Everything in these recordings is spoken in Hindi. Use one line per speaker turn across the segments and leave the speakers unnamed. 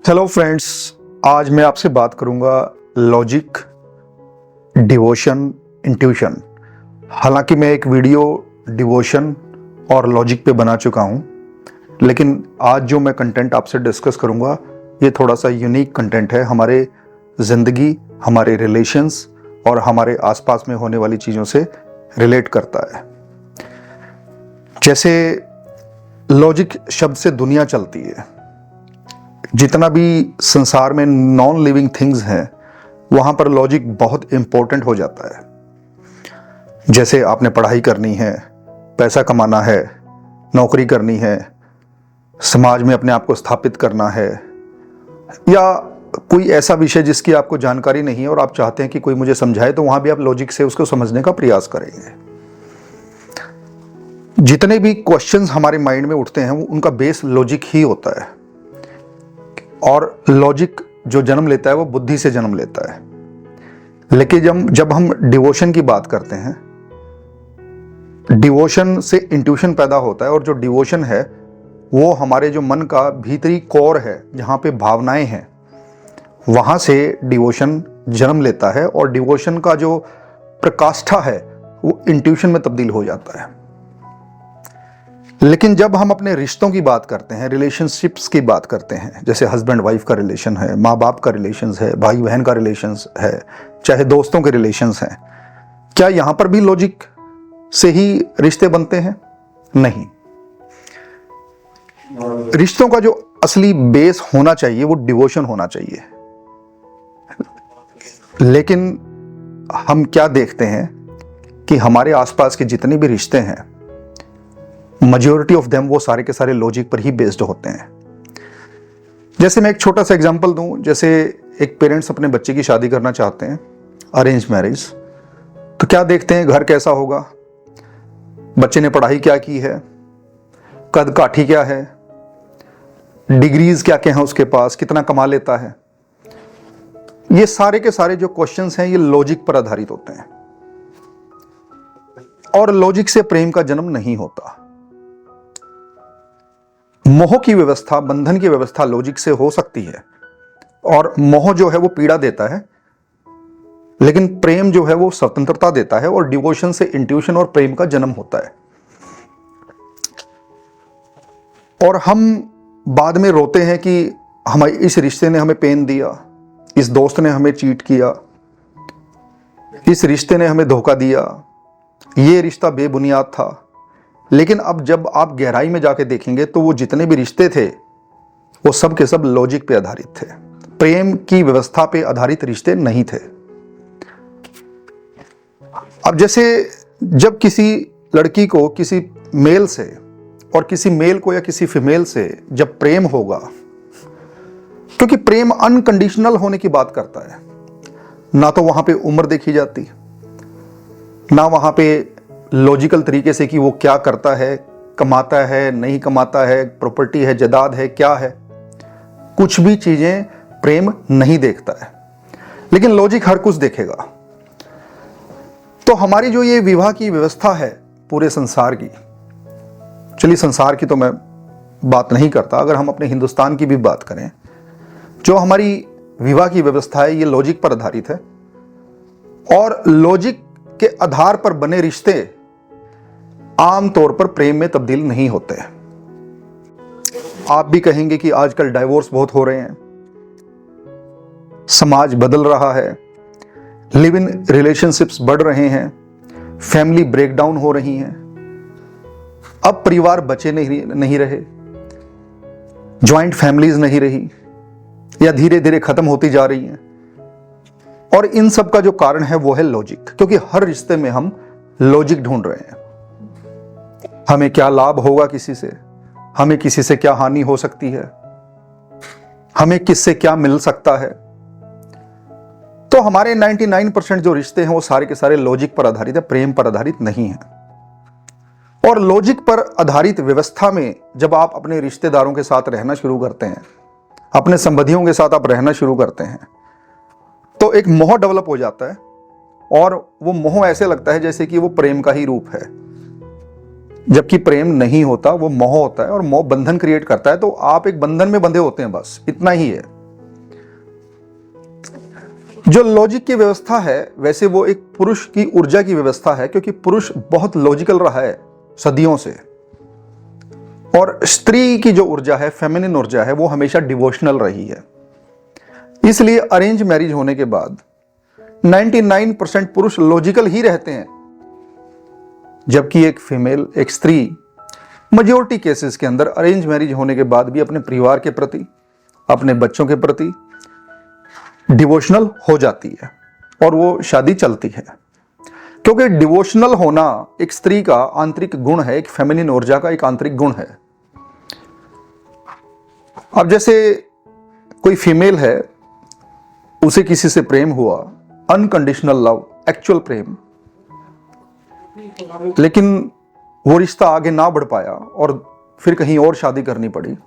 हेलो फ्रेंड्स, आज मैं आपसे बात करूंगा लॉजिक, डिवोशन, इंट्यूशन। हालांकि मैं एक वीडियो डिवोशन और लॉजिक पे बना चुका हूं, लेकिन आज जो मैं कंटेंट आपसे डिस्कस करूंगा ये थोड़ा सा यूनिक कंटेंट है। हमारे ज़िंदगी, हमारे रिलेशंस और हमारे आसपास में होने वाली चीज़ों से रिलेट करता है। जैसे लॉजिक शब्द से दुनिया चलती है, जितना भी संसार में नॉन लिविंग थिंग्स हैं वहाँ पर लॉजिक बहुत इम्पोर्टेंट हो जाता है। जैसे आपने पढ़ाई करनी है, पैसा कमाना है, नौकरी करनी है, समाज में अपने आप को स्थापित करना है, या कोई ऐसा विषय जिसकी आपको जानकारी नहीं है और आप चाहते हैं कि कोई मुझे समझाए, तो वहाँ भी आप लॉजिक से उसको समझने का प्रयास करेंगे। जितने भी क्वेश्चंस हमारे माइंड में उठते हैं उनका बेस लॉजिक ही होता है, और लॉजिक जो जन्म लेता है वो बुद्धि से जन्म लेता है। लेकिन जब हम डिवोशन की बात करते हैं, डिवोशन से इंट्यूशन पैदा होता है, और जो डिवोशन है वो हमारे जो मन का भीतरी कोर है, जहाँ पे भावनाएं हैं, वहाँ से डिवोशन जन्म लेता है, और डिवोशन का जो प्रकाष्ठा है वो इंट्यूशन में तब्दील हो जाता है। लेकिन जब हम अपने रिश्तों की बात करते हैं, रिलेशनशिप्स की बात करते हैं, जैसे हस्बैंड वाइफ का रिलेशन है, माँ बाप का रिलेशंस है, भाई बहन का रिलेशंस है, चाहे दोस्तों के रिलेशंस हैं, क्या यहाँ पर भी लॉजिक से ही रिश्ते बनते हैं? नहीं। रिश्तों का जो असली बेस होना चाहिए वो डिवोशन होना चाहिए। लेकिन हम क्या देखते हैं कि हमारे आसपास के जितने भी रिश्ते हैं, मेजॉरिटी ऑफ देम वो सारे के सारे लॉजिक पर ही बेस्ड होते हैं। जैसे मैं एक छोटा सा एग्जांपल दूं, जैसे एक पेरेंट्स अपने बच्चे की शादी करना चाहते हैं, अरेंज मैरिज, तो क्या देखते हैं? घर कैसा होगा, बच्चे ने पढ़ाई क्या की है, कद काठी क्या है, डिग्रीज क्या क्या हैं उसके पास, कितना कमा लेता है। ये सारे के सारे जो क्वेश्चंस हैं ये लॉजिक पर आधारित होते हैं, और लॉजिक से प्रेम का जन्म नहीं होता। मोह की व्यवस्था, बंधन की व्यवस्था लॉजिक से हो सकती है, और मोह जो है वो पीड़ा देता है, लेकिन प्रेम जो है वो स्वतंत्रता देता है, और डिवोशन से इंट्यूशन और प्रेम का जन्म होता है। और हम बाद में रोते हैं कि हमारे इस रिश्ते ने हमें पेन दिया, इस दोस्त ने हमें चीट किया, इस रिश्ते ने हमें धोखा दिया, ये रिश्ता बेबुनियाद था। लेकिन अब जब आप गहराई में जाके देखेंगे तो वो जितने भी रिश्ते थे वो सब के सब लॉजिक पे आधारित थे, प्रेम की व्यवस्था पे आधारित रिश्ते नहीं थे। अब जैसे जब किसी लड़की को किसी मेल से, और किसी मेल को या किसी फीमेल से जब प्रेम होगा, क्योंकि प्रेम अनकंडीशनल होने की बात करता है, ना तो वहां पे उम्र देखी जाती, ना वहां पे लॉजिकल तरीके से कि वो क्या करता है, कमाता है नहीं कमाता है, प्रॉपर्टी है, जायदाद है, क्या है, कुछ भी चीजें प्रेम नहीं देखता है। लेकिन लॉजिक हर कुछ देखेगा। तो हमारी जो ये विवाह की व्यवस्था है पूरे संसार की, चलिए संसार की तो मैं बात नहीं करता, अगर हम अपने हिंदुस्तान की भी बात करें, जो हमारी विवाह की व्यवस्था है ये लॉजिक पर आधारित है, और लॉजिक के आधार पर बने रिश्ते आमतौर पर प्रेम में तब्दील नहीं होते। आप भी कहेंगे कि आजकल डाइवोर्स बहुत हो रहे हैं, समाज बदल रहा है, लिव इन रिलेशनशिप्स बढ़ रहे हैं, फैमिली ब्रेकडाउन हो रही हैं, अब परिवार बचे नहीं रहे, जॉइंट फैमिलीज नहीं रही, या धीरे धीरे खत्म होती जा रही हैं। और इन सब का जो कारण है वो है लॉजिक, क्योंकि हर रिश्ते में हम लॉजिक ढूंढ रहे हैं। हमें क्या लाभ होगा किसी से, हमें किसी से क्या हानि हो सकती है, हमें किससे क्या मिल सकता है। तो हमारे 99% जो रिश्ते हैं वो सारे के सारे लॉजिक पर आधारित है, प्रेम पर आधारित नहीं है। और लॉजिक पर आधारित व्यवस्था में जब आप अपने रिश्तेदारों के साथ रहना शुरू करते हैं, अपने संबंधियों के साथ आप रहना शुरू करते हैं, तो एक मोह डेवलप हो जाता है, और वो मोह ऐसे लगता है जैसे कि वो प्रेम का ही रूप है, जबकि प्रेम नहीं होता, वो मोह होता है, और मोह बंधन क्रिएट करता है। तो आप एक बंधन में बंधे होते हैं, बस इतना ही है। जो लॉजिक की व्यवस्था है वैसे वो एक पुरुष की ऊर्जा की व्यवस्था है, क्योंकि पुरुष बहुत लॉजिकल रहा है सदियों से, और स्त्री की जो ऊर्जा है, फेमिनिन ऊर्जा है, वो हमेशा डिवोशनल रही है। इसलिए अरेंज मैरिज होने के बाद 99% पुरुष लॉजिकल ही रहते हैं, जबकि एक फीमेल, एक स्त्री मेजॉरिटी केसेस के अंदर अरेंज मैरिज होने के बाद भी अपने परिवार के प्रति, अपने बच्चों के प्रति डिवोशनल हो जाती है और वो शादी चलती है। क्योंकि डिवोशनल होना एक स्त्री का आंतरिक गुण है, एक फेमिनिन ऊर्जा का एक आंतरिक गुण है। अब जैसे कोई फीमेल है, उसे किसी से प्रेम हुआ, अनकंडीशनल लव, एक्चुअल प्रेम, लेकिन वो रिश्ता आगे ना बढ़ पाया और फिर कहीं और शादी करनी पड़ी,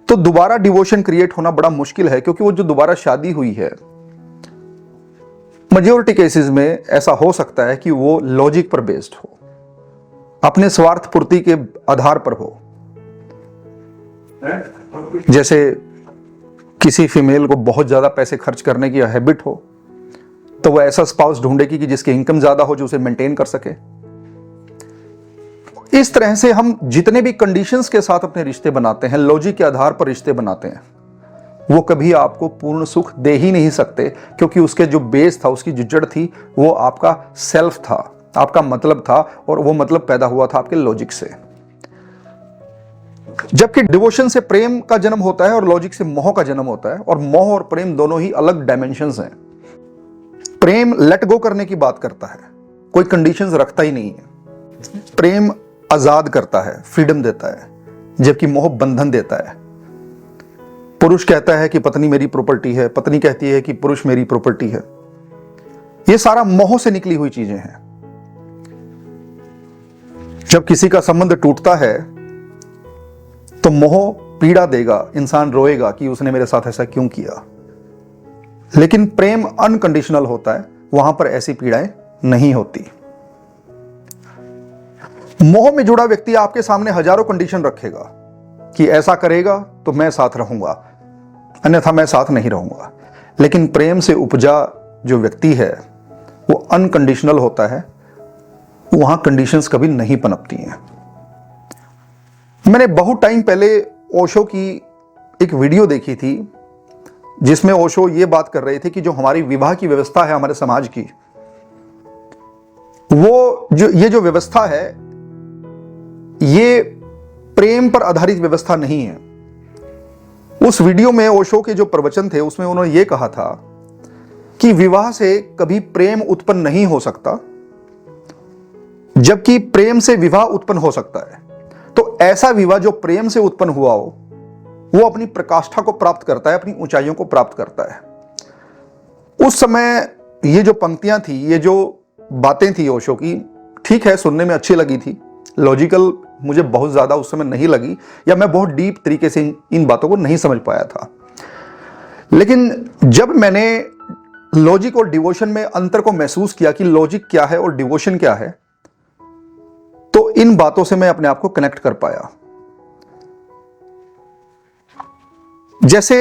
तो दोबारा डिवोशन क्रिएट होना बड़ा मुश्किल है। क्योंकि वो जो दोबारा शादी हुई है, मेजॉरिटी केसेस में ऐसा हो सकता है कि वो लॉजिक पर बेस्ड हो, अपने स्वार्थ पूर्ति के आधार पर हो। जैसे किसी फीमेल को बहुत ज्यादा पैसे खर्च करने की हैबिट हो, तो वो ऐसा स्पाउस ढूंढेगी कि जिसकी इनकम ज्यादा हो, जो उसे मेंटेन कर सके। इस तरह से हम जितने भी कंडीशंस के साथ अपने रिश्ते बनाते हैं, लॉजिक के आधार पर रिश्ते बनाते हैं, वो कभी आपको पूर्ण सुख दे ही नहीं सकते। क्योंकि उसके जो बेस था, उसकी जो जड़ थी, वो आपका सेल्फ था, आपका मतलब था, और वो मतलब पैदा हुआ था आपके लॉजिक से। जबकि डिवोशन से प्रेम का जन्म होता है और लॉजिक से मोह का जन्म होता है, और मोह और प्रेम दोनों ही अलग डायमेंशंस हैं। प्रेम लेट गो करने की बात करता है, कोई कंडीशंस रखता ही नहीं है। प्रेम आजाद करता है, फ्रीडम देता है, जबकि मोह बंधन देता है। पुरुष कहता है कि पत्नी मेरी प्रॉपर्टी है, पत्नी कहती है कि पुरुष मेरी प्रॉपर्टी है। ये सारा मोह से निकली हुई चीजें हैं। जब किसी का संबंध टूटता है तो मोह पीड़ा देगा, इंसान रोएगा कि उसने मेरे साथ ऐसा क्यों किया। लेकिन प्रेम अनकंडीशनल होता है, वहां पर ऐसी पीड़ाएं नहीं होती। मोह में जुड़ा व्यक्ति आपके सामने हजारों कंडीशन रखेगा कि ऐसा करेगा तो मैं साथ रहूंगा, अन्यथा मैं साथ नहीं रहूंगा। लेकिन प्रेम से उपजा जो व्यक्ति है वो अनकंडीशनल होता है, वहां कंडीशंस कभी नहीं पनपती हैं। मैंने बहुत टाइम पहले ओशो की एक वीडियो देखी थी, जिसमें ओशो ये बात कर रहे थे कि जो हमारी विवाह की व्यवस्था है हमारे समाज की, वो ये जो व्यवस्था है, ये प्रेम पर आधारित व्यवस्था नहीं है। उस वीडियो में ओशो के जो प्रवचन थे, उसमें उन्होंने ये कहा था कि विवाह से कभी प्रेम उत्पन्न नहीं हो सकता, जबकि प्रेम से विवाह उत्पन्न हो सकता है। तो ऐसा विवाह जो प्रेम से उत्पन्न हुआ हो, वो अपनी प्रकाष्ठा को प्राप्त करता है, अपनी ऊंचाइयों को प्राप्त करता है। उस समय ये जो पंक्तियां थी, ये जो बातें थी ओशो की, ठीक है, सुनने में अच्छी लगी थी, लॉजिकल मुझे बहुत ज्यादा उस समय नहीं लगी, या मैं बहुत डीप तरीके से इन बातों को नहीं समझ पाया था। लेकिन जब मैंने लॉजिक और डिवोशन में अंतर को महसूस किया कि लॉजिक क्या है और डिवोशन क्या है, तो इन बातों से मैं अपने आप को कनेक्ट कर पाया। जैसे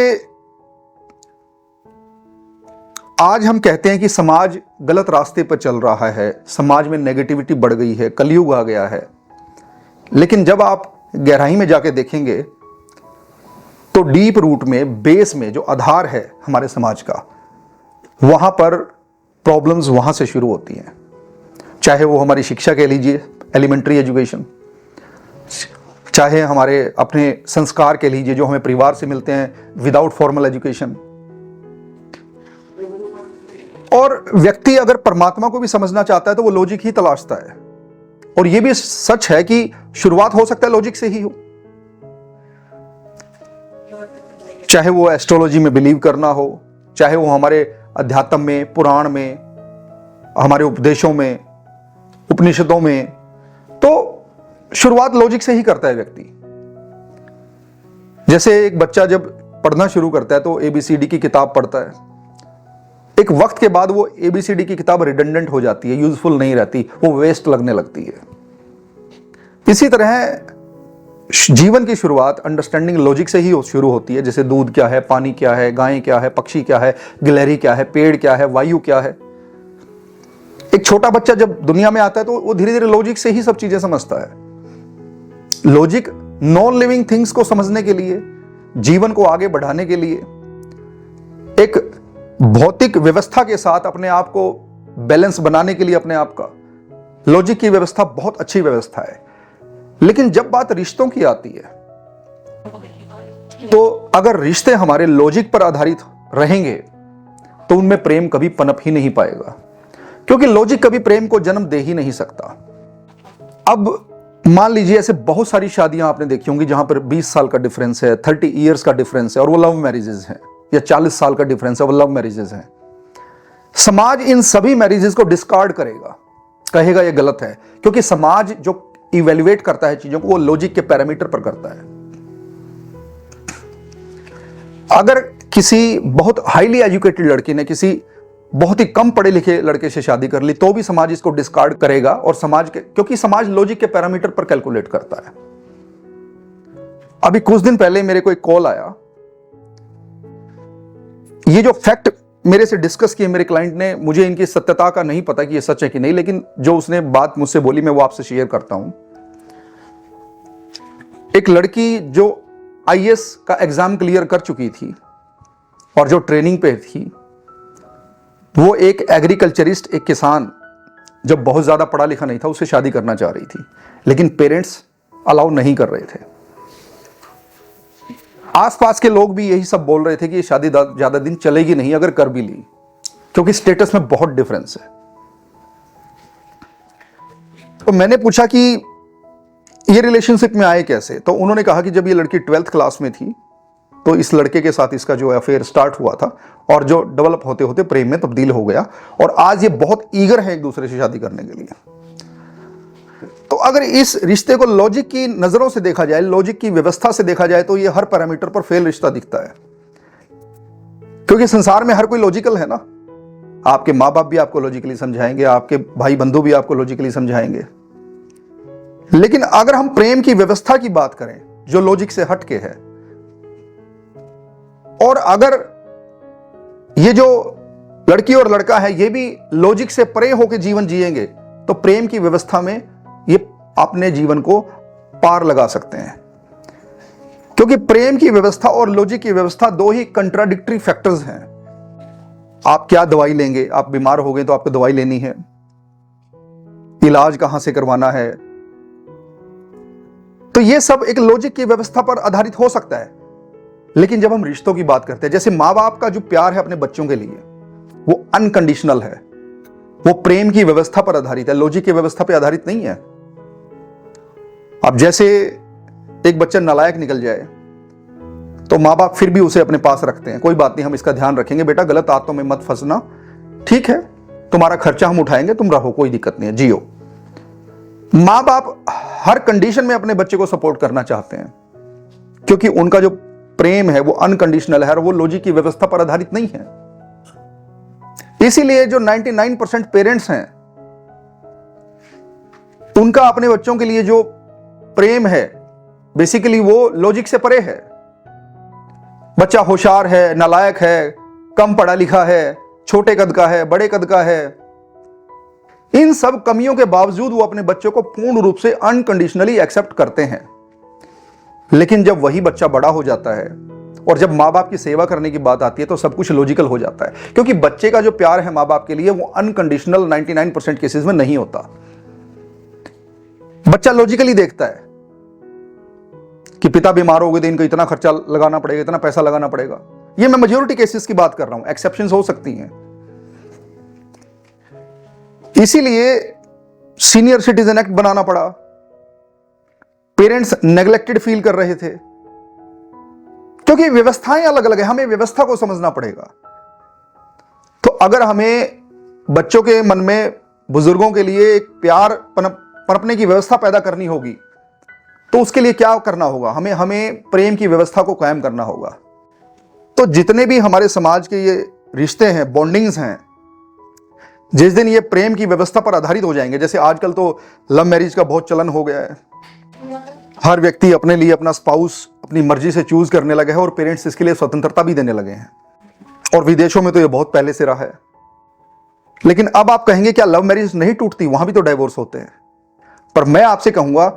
आज हम कहते हैं कि समाज गलत रास्ते पर चल रहा है, समाज में नेगेटिविटी बढ़ गई है, कलयुग आ गया है। लेकिन जब आप गहराई में जाके देखेंगे तो डीप रूट में, बेस में जो आधार है हमारे समाज का, वहां पर प्रॉब्लम्स वहां से शुरू होती हैं। चाहे वो हमारी शिक्षा कह लीजिए, एलिमेंट्री एजुकेशन, चाहे हमारे अपने संस्कार कह लीजिए जो हमें परिवार से मिलते हैं विदाउट फॉर्मल एजुकेशन। और व्यक्ति अगर परमात्मा को भी समझना चाहता है तो वो लॉजिक ही तलाशता है। और ये भी सच है कि शुरुआत हो सकता है लॉजिक से ही हो। चाहे वो एस्ट्रोलॉजी में बिलीव करना हो, चाहे वो हमारे अध्यात्म में, पुराण में, हमारे उपदेशों में, उपनिषदों में, तो शुरुआत लॉजिक से ही करता है व्यक्ति। जैसे एक बच्चा जब पढ़ना शुरू करता है तो ABCD की किताब पढ़ता है। एक वक्त के बाद वो ABCD की किताब रिडंडेंट हो जाती है, यूजफुल नहीं रहती, वो वेस्ट लगने लगती है। इसी तरह जीवन की शुरुआत अंडरस्टैंडिंग लॉजिक से ही शुरू होती है, जैसे दूध क्या है, पानी क्या है, गाय क्या है, पक्षी क्या है, गिलहरी क्या है, पेड़ क्या है, वायु क्या है। एक छोटा बच्चा जब दुनिया में आता है तो वो धीरे धीरे लॉजिक से ही सब चीजें समझता है। लॉजिक नॉन लिविंग थिंग्स को समझने के लिए, जीवन को आगे बढ़ाने के लिए, एक भौतिक व्यवस्था के साथ अपने आप को बैलेंस बनाने के लिए, अपने आप का, लॉजिक की व्यवस्था बहुत अच्छी व्यवस्था है। लेकिन जब बात रिश्तों की आती है तो अगर रिश्ते हमारे लॉजिक पर आधारित रहेंगे तो उनमें प्रेम कभी पनप ही नहीं पाएगा, क्योंकि लॉजिक कभी प्रेम को जन्म दे ही नहीं सकता। अब मान लीजिए ऐसे बहुत सारी शादियां आपने देखी होंगी जहां पर 20 साल का डिफरेंस है, 30 इयर्स का डिफरेंस है और वो लव मैरिजेस हैं, या 40 साल का डिफरेंस है, वो लव मैरिजेस हैं। समाज इन सभी मैरिजेस को डिस्कार्ड करेगा, कहेगा ये गलत है, क्योंकि समाज जो इवेल्युएट करता है चीजों को वो लॉजिक के पैरामीटर पर करता है। अगर किसी बहुत हाईली एजुकेटेड लड़की ने किसी बहुत ही कम पढ़े लिखे लड़के से शादी कर ली तो भी समाज इसको डिस्कार्ड करेगा, और समाज के, क्योंकि समाज लॉजिक के पैरामीटर पर कैलकुलेट करता है। अभी कुछ दिन पहले मेरे को एक कॉल आया, ये जो फैक्ट मेरे से डिस्कस किए मेरे क्लाइंट ने, मुझे इनकी सत्यता का नहीं पता कि ये सच है कि नहीं, लेकिन जो उसने बात मुझसे बोली मैं वो आपसे शेयर करता हूं। एक लड़की जो आईएएस का एग्जाम क्लियर कर चुकी थी और जो ट्रेनिंग पे थी, वो एक एग्रीकल्चरिस्ट, एक किसान, जब बहुत ज्यादा पढ़ा लिखा नहीं था, उससे शादी करना चाह रही थी, लेकिन पेरेंट्स अलाउ नहीं कर रहे थे। आसपास के लोग भी यही सब बोल रहे थे कि ये शादी ज्यादा दिन चलेगी नहीं अगर कर भी ली, क्योंकि स्टेटस में बहुत डिफरेंस है। तो मैंने पूछा कि ये रिलेशनशिप में आए कैसे, तो उन्होंने कहा कि जब ये लड़की 12th क्लास में थी तो इस लड़के के साथ इसका जो अफेयर स्टार्ट हुआ था और जो डेवलप होते होते प्रेम में तब्दील हो गया, और आज ये बहुत ईगर है एक दूसरे से शादी करने के लिए। तो अगर इस रिश्ते को लॉजिक की नजरों से देखा जाए, लॉजिक की व्यवस्था से देखा जाए, तो ये हर पैरामीटर पर फेल रिश्ता दिखता है, क्योंकि संसार में हर कोई लॉजिकल है ना। आपके माँ बाप भी आपको लॉजिकली समझाएंगे, आपके भाई बंधु भी आपको लॉजिकली समझाएंगे। लेकिन अगर हम प्रेम की व्यवस्था की बात करें जो लॉजिक से हटके है, और अगर ये जो लड़की और लड़का है ये भी लॉजिक से परे होकर जीवन जिएंगे, तो प्रेम की व्यवस्था में ये अपने जीवन को पार लगा सकते हैं। क्योंकि प्रेम की व्यवस्था और लॉजिक की व्यवस्था दो ही कंट्राडिक्टरी फैक्टर्स हैं। आप क्या दवाई लेंगे, आप बीमार हो गए तो आपको दवाई लेनी है, इलाज कहां से करवाना है, तो ये सब एक लॉजिक की व्यवस्था पर आधारित हो सकता है। लेकिन जब हम रिश्तों की बात करते हैं, जैसे माँ बाप का जो प्यार है अपने बच्चों के लिए, वो अनकंडीशनल है, वो प्रेम की व्यवस्था पर आधारित है, लॉजिक की व्यवस्था पर आधारित नहीं है। अब जैसे एक बच्चा नालायक निकल जाए तो माँ बाप फिर भी उसे अपने पास रखते हैं, कोई बात नहीं, हम इसका ध्यान रखेंगे, बेटा गलत आदतों में मत फंसना, ठीक है, तुम्हारा खर्चा हम उठाएंगे, तुम रहो, कोई दिक्कत नहीं है, जियो। माँ बाप हर कंडीशन में अपने बच्चे को सपोर्ट करना चाहते हैं, क्योंकि उनका जो प्रेम है वो अनकंडीशनल है और वो लॉजिक की व्यवस्था पर आधारित नहीं है। इसीलिए जो 99% पेरेंट्स हैं, उनका अपने बच्चों के लिए जो प्रेम है बेसिकली वो लॉजिक से परे है। बच्चा होशियार है, नालायक है, कम पढ़ा लिखा है, छोटे कद का है, बड़े कद का है, इन सब कमियों के बावजूद वो अपने बच्चों को पूर्ण रूप से अनकंडीशनली एक्सेप्ट करते हैं। लेकिन जब वही बच्चा बड़ा हो जाता है और जब माँ बाप की सेवा करने की बात आती है तो सब कुछ लॉजिकल हो जाता है, क्योंकि बच्चे का जो प्यार है माँ बाप के लिए वो अनकंडीशनल 99% केसेस में नहीं होता। बच्चा लॉजिकली देखता है कि पिता बीमार हो गए तो इनको इतना खर्चा लगाना पड़ेगा, इतना पैसा लगाना पड़ेगा। ये मैं मेजॉरिटी केसेस की बात कर रहा हूं, एक्सेप्शंस हो सकती हैं। इसीलिए सीनियर सिटीजन एक्ट बनाना पड़ा। पेरेंट्स नेग्लेक्टेड फील कर रहे थे, क्योंकि व्यवस्थाएं अलग अलग है, हमें व्यवस्था को समझना पड़ेगा। तो अगर हमें बच्चों के मन में बुजुर्गों के लिए एक प्यार पनपने की व्यवस्था पैदा करनी होगी, तो उसके लिए क्या करना होगा, हमें प्रेम की व्यवस्था को कायम करना होगा। तो जितने भी हमारे समाज के ये रिश्ते हैं, बॉन्डिंग्स हैं, जिस दिन ये प्रेम की व्यवस्था पर आधारित हो जाएंगे, जैसे आजकल तो लव मैरिज का बहुत चलन हो गया है, हर व्यक्ति अपने लिए अपना स्पाउस अपनी मर्जी से चूज करने लगे हैं और पेरेंट्स इसके लिए स्वतंत्रता भी देने लगे हैं, और विदेशों में तो ये बहुत पहले से रहा है। लेकिन अब आप कहेंगे क्या लव मैरिज नहीं टूटती, वहां भी तो डाइवोर्स होते हैं। पर मैं आपसे कहूंगा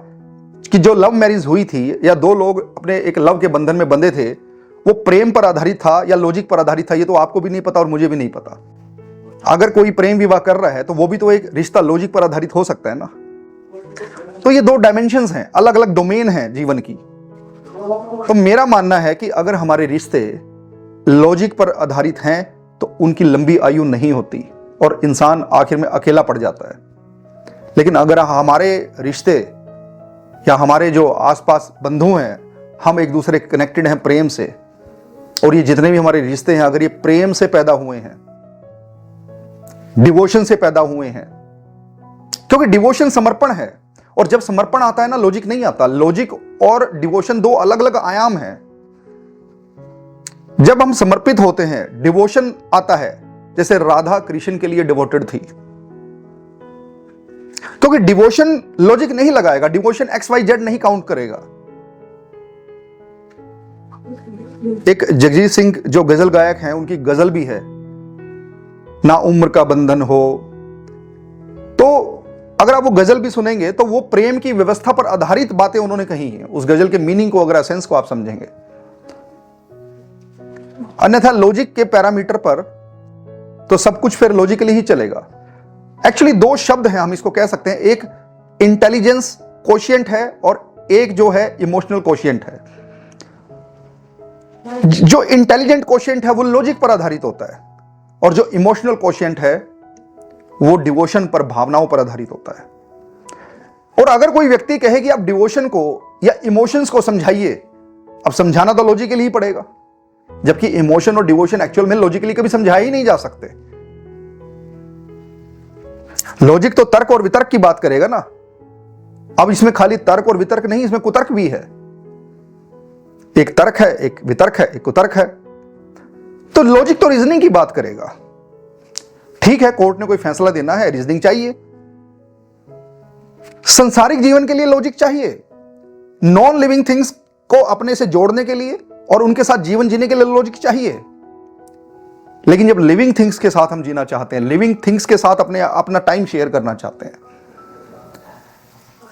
कि जो लव मैरिज हुई थी या दो लोग अपने एक लव के बंधन में बंधे थे, वो प्रेम पर आधारित था या लॉजिक पर आधारित था, ये तो आपको भी नहीं पता और मुझे भी नहीं पता। अगर कोई प्रेम विवाह कर रहा है तो वो भी तो एक रिश्ता लॉजिक पर आधारित हो सकता है ना। तो ये दो डायमेंशंस हैं, अलग अलग डोमेन हैं जीवन की। तो मेरा मानना है कि अगर हमारे रिश्ते लॉजिक पर आधारित हैं तो उनकी लंबी आयु नहीं होती और इंसान आखिर में अकेला पड़ जाता है। लेकिन अगर हमारे रिश्ते या हमारे जो आसपास बंधु हैं, हम एक दूसरे कनेक्टेड हैं प्रेम से, और ये जितने भी हमारे रिश्ते हैं अगर ये प्रेम से पैदा हुए हैं, डिवोशन से पैदा हुए हैं, क्योंकि डिवोशन समर्पण है, और जब समर्पण आता है ना लॉजिक नहीं आता। लॉजिक और डिवोशन दो अलग अलग आयाम हैं। जब हम समर्पित होते हैं डिवोशन आता है, जैसे राधा कृष्ण के लिए डिवोटेड थी, क्योंकि डिवोशन लॉजिक नहीं लगाएगा, डिवोशन XYZ नहीं काउंट करेगा। एक जगजीत सिंह जो गजल गायक हैं, उनकी गजल भी है, ना उम्र का बंधन हो। तो अगर आप वो गजल भी सुनेंगे तो वो प्रेम की व्यवस्था पर आधारित बातें उन्होंने कही हैं। उस गजल के मीनिंग को, अगर एसेंस को आप समझेंगे, अन्यथा लॉजिक के पैरामीटर पर तो सब कुछ फिर लॉजिकली ही चलेगा। एक्चुअली दो शब्द हैं, हम इसको कह सकते हैं, एक इंटेलिजेंस कोशिएंट है और एक जो है इमोशनल कोशिएंट है। जो इंटेलिजेंट कोशिएंट है वो लॉजिक पर आधारित होता है, और जो इमोशनल कोशिएंट है वो डिवोशन पर, भावनाओं पर आधारित होता है। और अगर कोई व्यक्ति कहे कि आप डिवोशन को या इमोशंस को समझाइए, अब समझाना तो लॉजिकली ही पड़ेगा, जबकि इमोशन और डिवोशन एक्चुअल में लॉजिकली कभी समझाए ही नहीं जा सकते। लॉजिक तो तर्क और वितर्क की बात करेगा ना। अब इसमें खाली तर्क और वितर्क नहीं, इसमें कुतर्क भी है। एक तर्क है, एक वितर्क है, एक कुतर्क है। तो लॉजिक तो रीजनिंग की बात करेगा। ठीक है, कोर्ट ने कोई फैसला देना है, रीजनिंग चाहिए। संसारिक जीवन के लिए लॉजिक चाहिए, नॉन लिविंग थिंग्स को अपने से जोड़ने के लिए और उनके साथ जीवन जीने के लिए लॉजिक चाहिए। लेकिन जब लिविंग थिंग्स के साथ हम जीना चाहते हैं, लिविंग थिंग्स के साथ अपना टाइम शेयर करना चाहते हैं,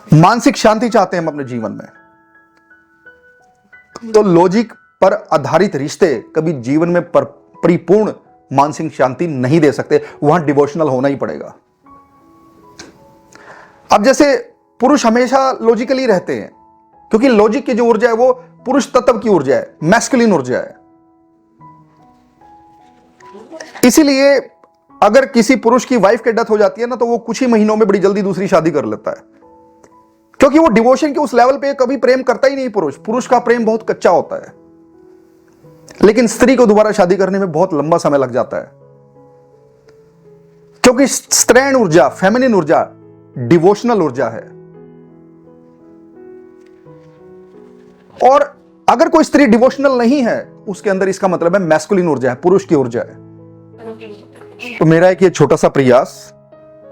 मानसिक शांति चाहते हैं हम अपने जीवन में, तो लॉजिक पर आधारित रिश्ते कभी जीवन में परिपूर्ण मानसिक शांति नहीं दे सकते। वहां डिवोशनल होना ही पड़ेगा। अब जैसे पुरुष हमेशा लॉजिकली रहते हैं, क्योंकि लॉजिक की जो ऊर्जा है वो पुरुष तत्व की ऊर्जा है, मैस्कुलिन ऊर्जा है। इसीलिए अगर किसी पुरुष की वाइफ की डेथ हो जाती है ना, तो वो कुछ ही महीनों में बड़ी जल्दी दूसरी शादी कर लेता है, क्योंकि वो डिवोशन के उस लेवल पे कभी प्रेम करता ही नहीं। पुरुष का प्रेम बहुत कच्चा होता है। लेकिन स्त्री को दोबारा शादी करने में बहुत लंबा समय लग जाता है, क्योंकि स्त्रैण ऊर्जा, फेमिनिन ऊर्जा डिवोशनल ऊर्जा है। और अगर कोई स्त्री डिवोशनल नहीं है, उसके अंदर इसका मतलब है मैस्कुलिन ऊर्जा है, पुरुष की ऊर्जा है। तो मेरा एक ये छोटा सा प्रयास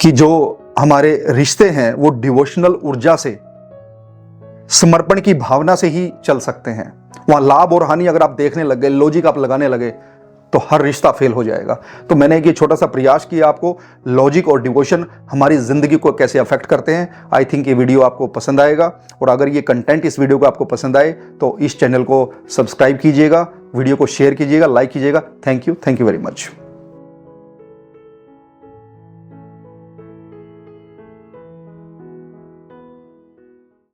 कि जो हमारे रिश्ते हैं वो डिवोशनल ऊर्जा से, समर्पण की भावना से ही चल सकते हैं। वहां लाभ और हानि अगर आप देखने लग गए, लॉजिक आप लगाने लगे, तो हर रिश्ता फेल हो जाएगा। तो मैंने एक ये छोटा सा प्रयास किया आपको, लॉजिक और डिवोशन हमारी जिंदगी को कैसे अफेक्ट करते हैं। आई थिंक ये वीडियो आपको पसंद आएगा, और अगर ये कंटेंट इस वीडियो को आपको पसंद आए तो इस चैनल को सब्सक्राइब कीजिएगा, वीडियो को शेयर कीजिएगा, लाइक कीजिएगा। Thank you very much.